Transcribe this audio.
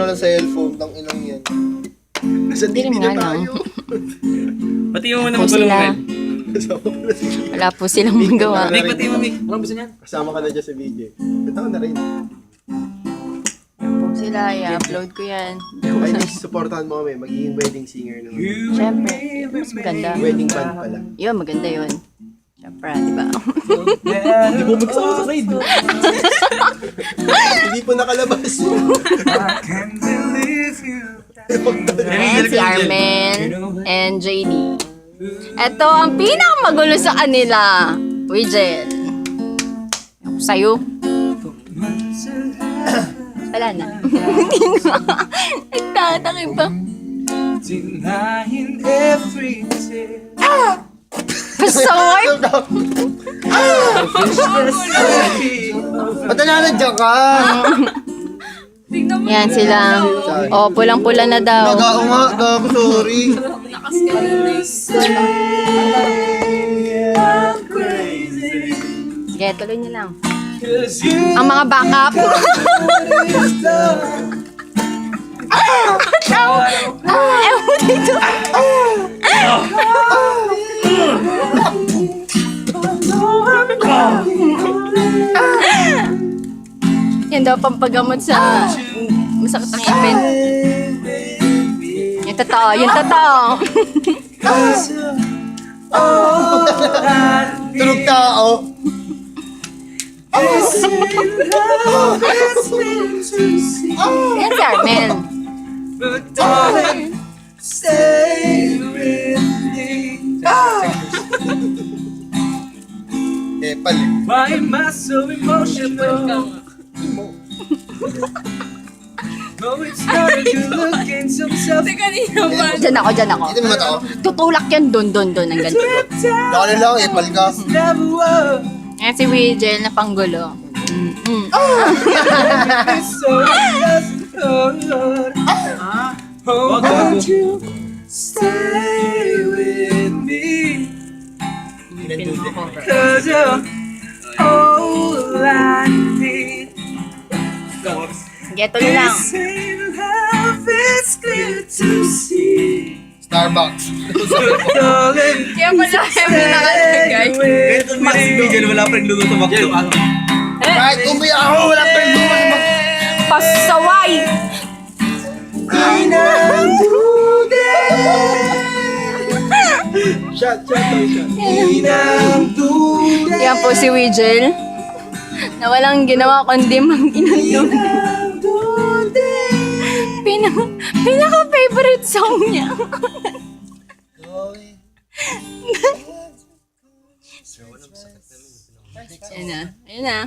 ng cellphone, tang inang yan. Nasa TV na tayo. Pati mo muna Po magulong, sila. Mel. Kasama ko na si Wala po silang magawa. Mick, pati mo, Mick. Anong gusto niyan? Kasama ka na dyan sa video. Ito ka na rin. Yan po sila. I-upload ko yan. Ay, supportahan mo kami. Magiging wedding singer naman. Siyempre. Mas maganda. Wedding band pala. Yun, maganda yun. Siyempre, di ba? Hindi mo magsama sa raid. Hindi po nakalabas. Ayan, si Armen and JD. Ito ang pinakamagulo sa kanila. Widget. Ako sa'yo. Wala na. Nagtatakip ba? Pasaway! Ba't nananadya ka? Yan sila. Oh, pulang-pula na daw. Nagao nga. Gago, sorry. Sige, tuloy niyo lang. Ang mga backup. Ewan dito. Yan daw pampagamot sa masakit ang ipin. Yung totoo, yung totoo. Tulog tao. Yan si Armel. Eh, pali. Why am I so emotional? No, it's not a good look in some self. Diyan ako, diyan ako. Dito mo ba tao? Tutulak yan doon, ang ganito. Dako na lang, eh, pali ka. Never was Yan si Widgel na panggulo. so just Lord. Oh, won't you stay with me? Cause you're all I need. Geto lang. Same love is clear to see. Starbucks. Darling, Kaya pala kami nakalagay. ito mas wala pa rin luto tumakto. Kahit umuwi ako, wala pa rin lumas. Pasaway! Shot. Yan po si Widgel. Na walang ginawa kundi mag-inundog. Pinaka-favorite song niya. Ayan na.